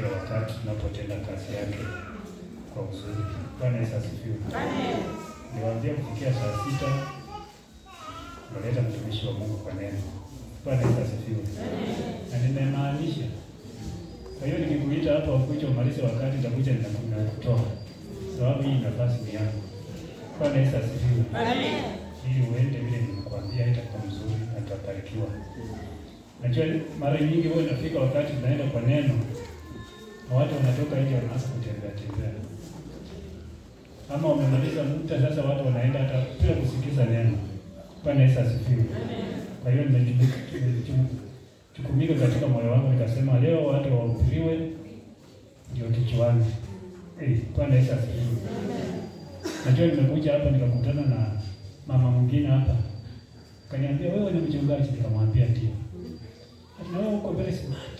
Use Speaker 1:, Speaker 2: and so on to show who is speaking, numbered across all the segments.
Speaker 1: kila wakati tunapotenda kazi yake kwa uzuri. Bwana Yesu asifiwe. Amen. Niwaambia kufikia saa 6 naleta mtumishi wa Mungu kwa neno. Bwana Yesu asifiwe. Amen. Na nimemaanisha. Kwa hiyo nikikuita hapa ukuje umalize wakati nitakuja ninakutoa. Sababu hii nafasi ni yangu. Bwana Yesu asifiwe. Amen. Ili uende vile nilikwambia itakuwa mzuri na tutabarikiwa. Najua mara nyingi wewe unafika wakati tunaenda kwa neno na watu wanatoka nje wanaanza kutembea. Ama umemaliza muda sasa watu wanaenda hata bila kusikiza neno. Bwana Yesu asifiwe. Amen. Kwa hiyo nimechukumika katika moyo wangu nikasema leo watu wahubiriwe ndio kichwani. Bwana Yesu asifiwe. Amen. Najua nimekuja hapa nikakutana na mama mwingine hapa. Kaniambia wewe ni mchungaji, nikamwambia ndio. Na wewe uko very smart.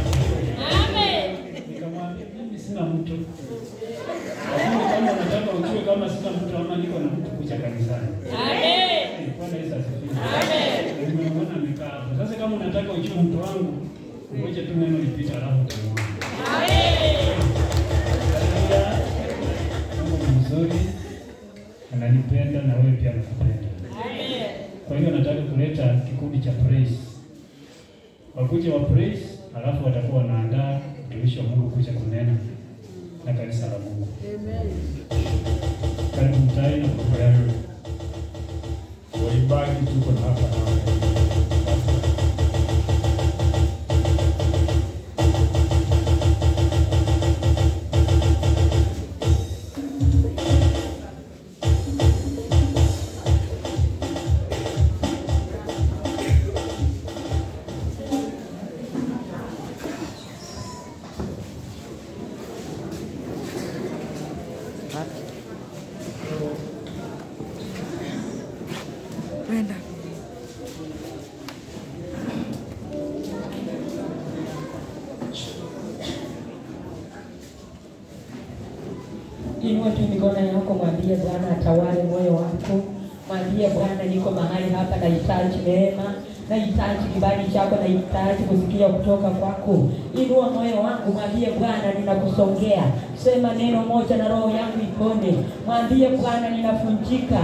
Speaker 1: Amen. Nikamwambia mimi sina mtu. Lakini kama unataka ujue kama sina mtu ama niko na mtu kuja kanisani. Amen. Bwana Yesu asifiwe. Amen. Nimeona nikaa hapo. Sasa kama unataka ujue mtu wangu, ngoja tu neno lipite alafu utaona. Amen. Mungu ni mzuri. Ananipenda na wewe pia unapenda. Amen. Kwa hiyo nataka kuleta kikundi cha praise. Wakuje wa praise, alafu watakuwa wanaandaa mtumishi wa Mungu kuja kunena na kanisa la Mungu. Amen. Karibu mtai na kwa yako. Waibaki tuko na hapa na
Speaker 2: Inua tu mikono yako, mwambie Bwana atawale moyo wako. Mwambie Bwana, niko mahali hapa, nahitaji neema, nahitaji kibali chako, nahitaji kusikia kutoka kwako. Inua moyo wangu, mwambie Bwana, ninakusongea. Sema neno moja na roho yangu ipone. Mwambie Bwana, ninafunjika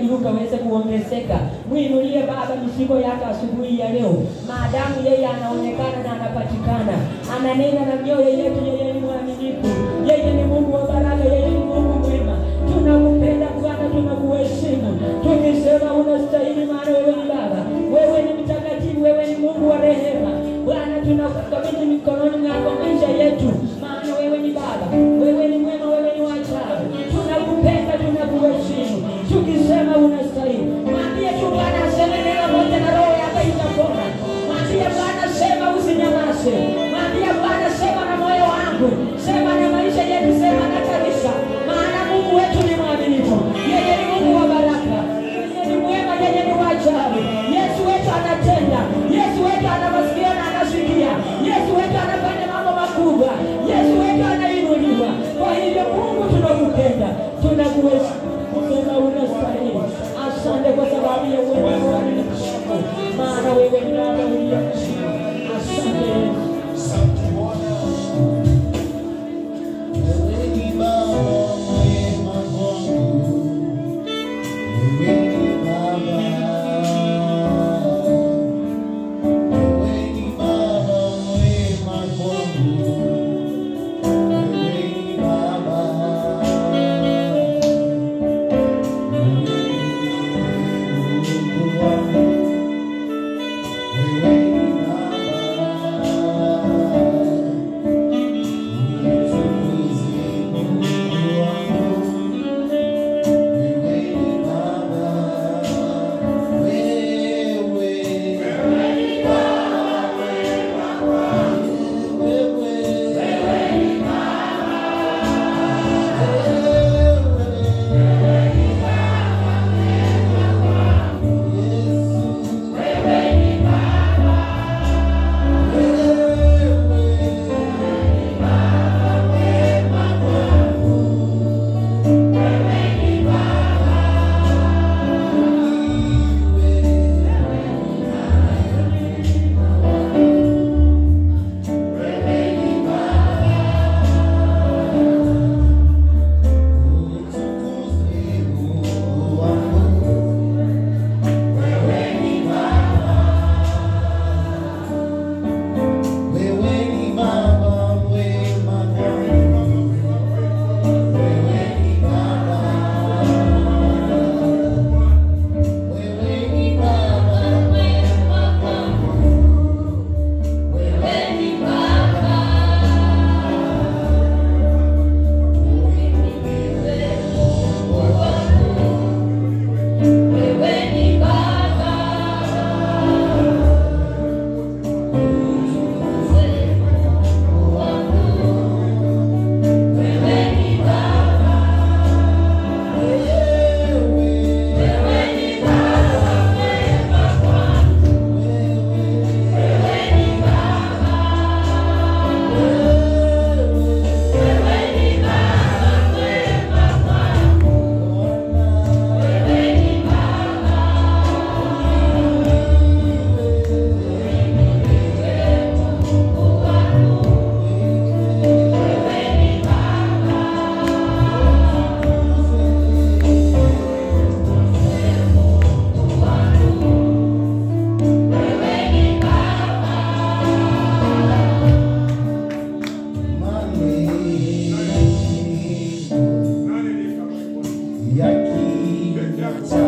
Speaker 2: ili ukaweze kuongezeka. Muinulie Baba mizigo yako asubuhi ya leo. Maadamu yeye anaonekana na anapatikana, ananena na mioyo yetu. Yeye ni mwaminifu, yeye ni Mungu wa baraka, yeye ni Mungu mwema. Tunakupenda Bwana, tunakuheshimu. Tukisema unastahili, maana wewe ni Baba, wewe ni mtakatifu, wewe ni Mungu wa rehema. Bwana, tunakukabidhi mikononi mwako maisha yetu, maana wewe ni Baba, wewe ni mwema, wewe ni wa ajabu. Tunakupenda, tunakuheshimu. Tukisema unastahili, mwambie tu Bwana, sema neno moja na roho yako itapona. Mwambie Bwana, sema usinyamaze. Mwambie Bwana, sema na moyo wangu, sema na maisha yetu, sema na kanisa, maana Mungu wetu ni mwaminifu.
Speaker 3: ya kinywa chako.